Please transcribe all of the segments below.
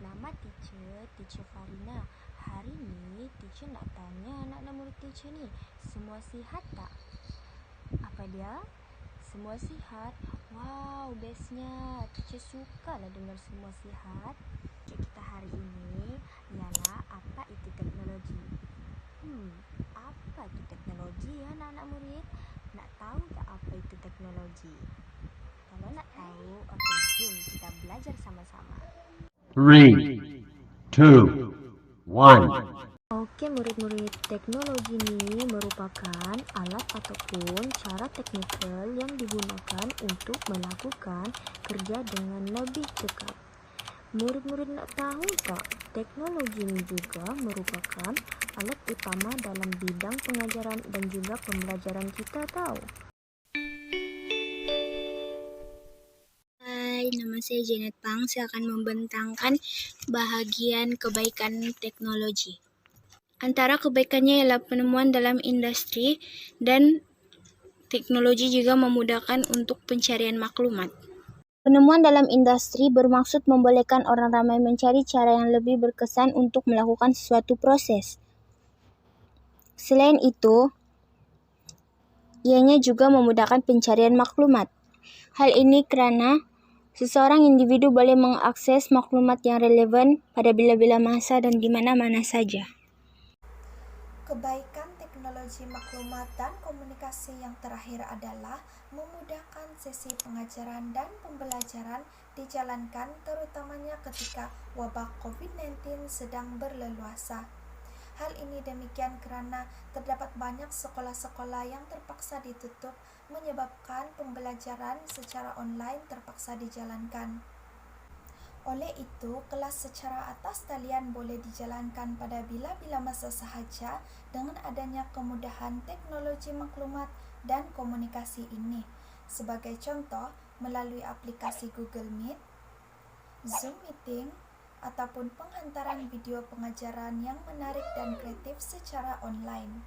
Selamat teacher Farina. Hari ni teacher nak tanya anak-anak murid teacher ni, semua sihat tak? Apa dia? Semua sihat? Wow, bestnya. Teacher sukalah dengar semua sihat. Kita hari ini ialah apa itu teknologi. Apa itu teknologi ya anak-anak murid? Nak tahu tak apa itu teknologi? Kalau nak tahu, okey, jom kita belajar sama-sama. 3, 2, 1. Oke murid-murid, teknologi ini merupakan alat ataupun cara teknikal yang digunakan untuk melakukan kerja dengan lebih cepat. Murid-murid nak tahu tak, teknologi ini juga merupakan alat utama dalam bidang pengajaran dan juga pembelajaran kita tahu. Hai, nama saya Janet Pang. Saya akan membentangkan bahagian kebaikan teknologi. Antara kebaikannya ialah penemuan dalam industri dan teknologi juga memudahkan untuk pencarian maklumat. Penemuan dalam industri bermaksud membolehkan orang ramai mencari cara yang lebih berkesan untuk melakukan sesuatu proses. Selain itu, ianya juga memudahkan pencarian maklumat. Hal ini kerana seseorang individu boleh mengakses maklumat yang relevan pada bila-bila masa dan di mana-mana saja. Kebaikan teknologi maklumat dan komunikasi yang terakhir adalah memudahkan sesi pengajaran dan pembelajaran dijalankan terutamanya ketika wabak COVID-19 sedang berleluasa. Hal ini demikian kerana terdapat banyak sekolah-sekolah yang terpaksa ditutup menyebabkan pembelajaran secara online terpaksa dijalankan. Oleh itu, kelas secara atas talian boleh dijalankan pada bila-bila masa sahaja dengan adanya kemudahan teknologi maklumat dan komunikasi ini. Sebagai contoh, melalui aplikasi Google Meet, Zoom Meeting, ataupun penghantaran video pengajaran yang menarik dan kreatif secara online.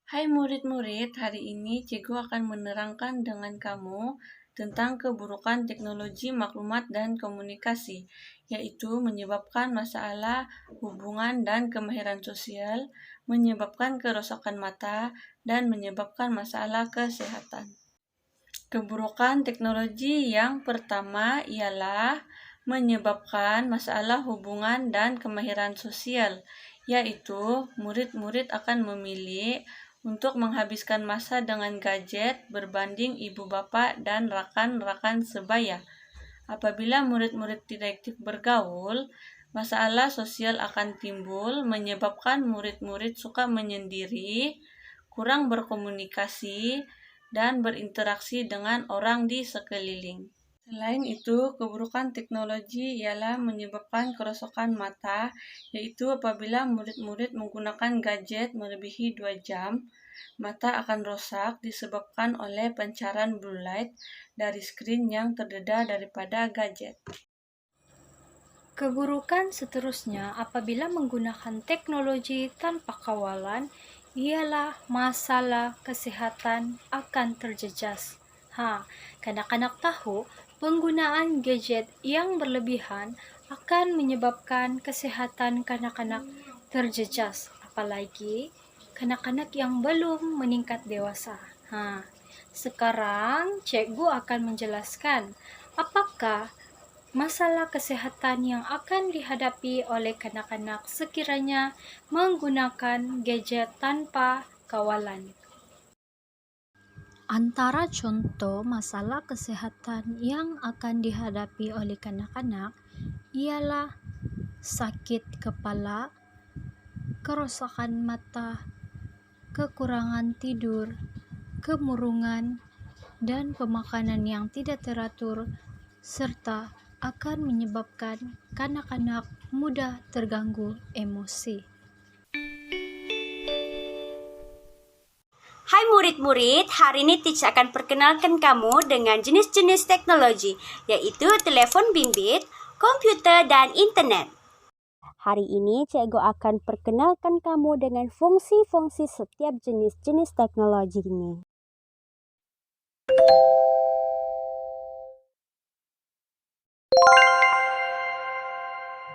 Hai murid-murid, hari ini cikgu akan menerangkan dengan kamu tentang keburukan teknologi maklumat dan komunikasi, yaitu menyebabkan masalah hubungan dan kemahiran sosial, menyebabkan kerosakan mata, dan menyebabkan masalah kesehatan. Keburukan teknologi yang pertama ialah menyebabkan masalah hubungan dan kemahiran sosial, yaitu murid-murid akan memilih untuk menghabiskan masa dengan gadget berbanding ibu bapa dan rakan-rakan sebaya. Apabila murid-murid tidak aktif bergaul, masalah sosial akan timbul menyebabkan murid-murid suka menyendiri, kurang berkomunikasi, dan berinteraksi dengan orang di sekeliling. Selain itu, keburukan teknologi ialah menyebabkan kerosakan mata, yaitu apabila murid-murid menggunakan gadget melebihi 2 jam, mata akan rosak disebabkan oleh pancaran blue light dari skrin yang terdedah daripada gadget. Keburukan seterusnya apabila menggunakan teknologi tanpa kawalan ialah masalah kesehatan akan terjejas. Kanak-kanak tahu penggunaan gadget yang berlebihan akan menyebabkan kesehatan kanak-kanak terjejas, apalagi kanak-kanak yang belum meningkat dewasa. Sekarang cikgu akan menjelaskan apakah masalah kesehatan yang akan dihadapi oleh kanak-kanak sekiranya menggunakan gadget tanpa kawalan. Antara contoh masalah kesehatan yang akan dihadapi oleh kanak-kanak ialah sakit kepala, kerosakan mata, kekurangan tidur, kemurungan, dan pemakanan yang tidak teratur, serta akan menyebabkan kanak-kanak mudah terganggu emosi. Hai murid-murid, hari ini teacher akan perkenalkan kamu dengan jenis-jenis teknologi, yaitu telepon bimbit, komputer, dan internet. Hari ini cikgu akan perkenalkan kamu dengan fungsi-fungsi setiap jenis-jenis teknologi ini.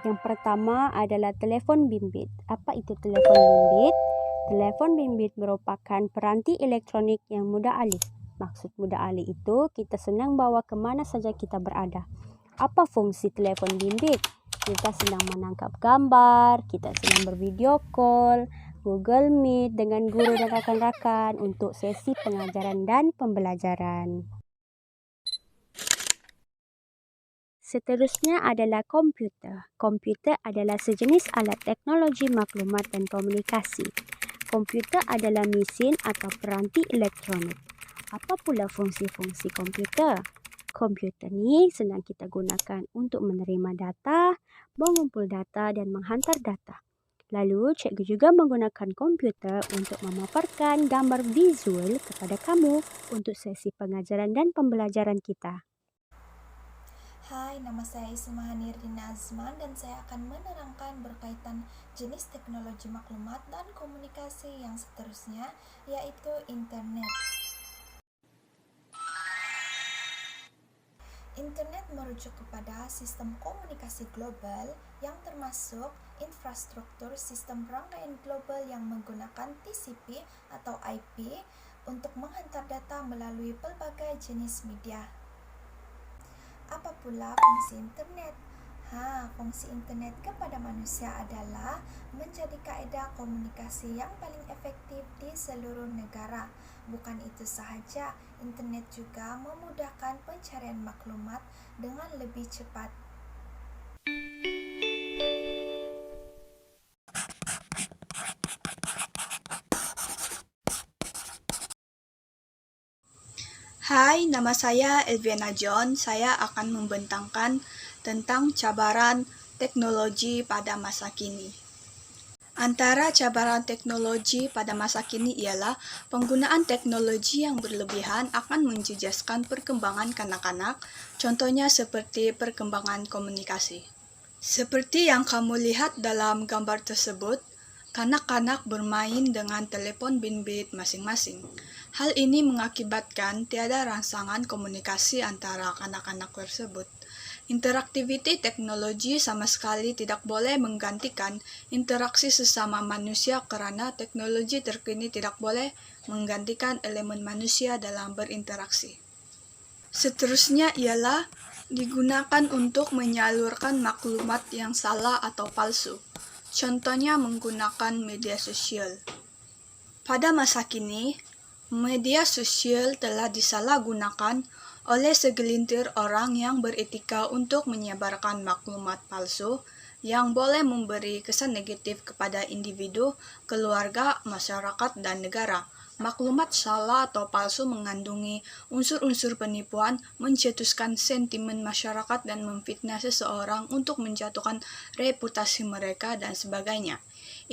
Yang pertama adalah telepon bimbit. Apa itu telepon bimbit? Telepon bimbit merupakan peranti elektronik yang mudah alih. Maksud mudah alih itu kita senang bawa kemana saja kita berada. Apa fungsi telepon bimbit? Kita senang menangkap gambar, kita senang bervideo call, Google Meet dengan guru dan rakan-rakan untuk sesi pengajaran dan pembelajaran. Seterusnya adalah komputer. Komputer adalah sejenis alat teknologi maklumat dan komunikasi. Komputer adalah mesin atau peranti elektronik. Apa pula fungsi-fungsi komputer? Komputer ni senang kita gunakan untuk menerima data, mengumpul data dan menghantar data. Lalu, cikgu juga menggunakan komputer untuk memaparkan gambar visual kepada kamu untuk sesi pengajaran dan pembelajaran kita. Hai, nama saya Ismahani Rina Azman dan saya akan menerangkan berkaitan jenis teknologi maklumat dan komunikasi yang seterusnya, yaitu internet. Internet merujuk kepada sistem komunikasi global yang termasuk infrastruktur sistem rangkaian global yang menggunakan TCP atau IP untuk menghantar data melalui pelbagai jenis media. Apa pula fungsi internet? Fungsi internet kepada manusia adalah menjadi kaedah komunikasi yang paling efektif di seluruh negara. Bukan itu sahaja, internet juga memudahkan pencarian maklumat dengan lebih cepat. Hai, nama saya Elviana John. Saya akan membentangkan tentang cabaran teknologi pada masa kini. Antara cabaran teknologi pada masa kini ialah penggunaan teknologi yang berlebihan akan menjejaskan perkembangan kanak-kanak, contohnya seperti perkembangan komunikasi. Seperti yang kamu lihat dalam gambar tersebut, kanak-kanak bermain dengan telepon bimbit masing-masing. Hal ini mengakibatkan tiada rangsangan komunikasi antara kanak-kanak tersebut. Interaktiviti teknologi sama sekali tidak boleh menggantikan interaksi sesama manusia kerana teknologi terkini tidak boleh menggantikan elemen manusia dalam berinteraksi. Seterusnya ialah digunakan untuk menyalurkan maklumat yang salah atau palsu. Contohnya menggunakan media sosial. Pada masa kini, media sosial telah disalahgunakan oleh segelintir orang yang beretika untuk menyebarkan maklumat palsu yang boleh memberi kesan negatif kepada individu, keluarga, masyarakat, dan negara. Maklumat salah atau palsu mengandungi unsur-unsur penipuan, mencetuskan sentimen masyarakat dan memfitnah seseorang untuk menjatuhkan reputasi mereka dan sebagainya.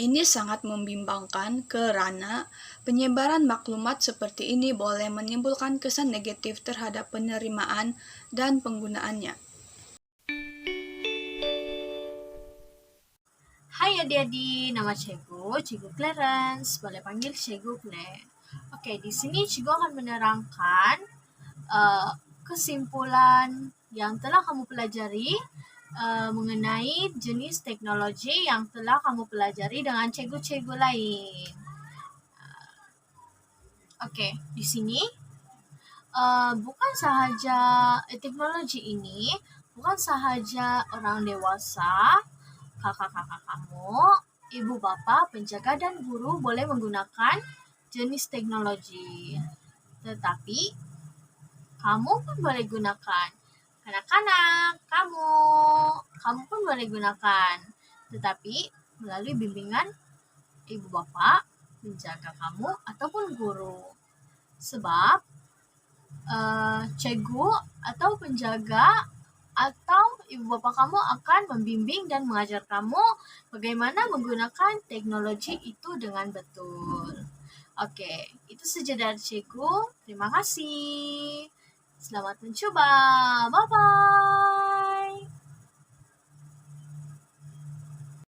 Ini sangat membimbangkan kerana penyebaran maklumat seperti ini boleh menimbulkan kesan negatif terhadap penerimaan dan penggunaannya. Hai adik-adik, nama Cikgu Clarence, boleh panggil Cikgu Claire. Oke, di sini Cikgu akan menerangkan kesimpulan yang telah kamu pelajari mengenai jenis teknologi yang telah kamu pelajari dengan cikgu-cikgu lain. Oke, di sini bukan sahaja teknologi ini, bukan sahaja orang dewasa, kakak-kakak kamu, ibu bapa, penjaga dan guru boleh menggunakan jenis teknologi. Tetapi kamu pun boleh gunakan. Kanak-kanak, kamu pun boleh gunakan. Tetapi melalui bimbingan ibu bapa, penjaga kamu ataupun guru. Sebab cikgu atau penjaga atau ibu bapa kamu akan membimbing dan mengajar kamu bagaimana menggunakan teknologi itu dengan betul. Oke, itu saja dari cikgu. Terima kasih. Selamat mencoba. Bye-bye.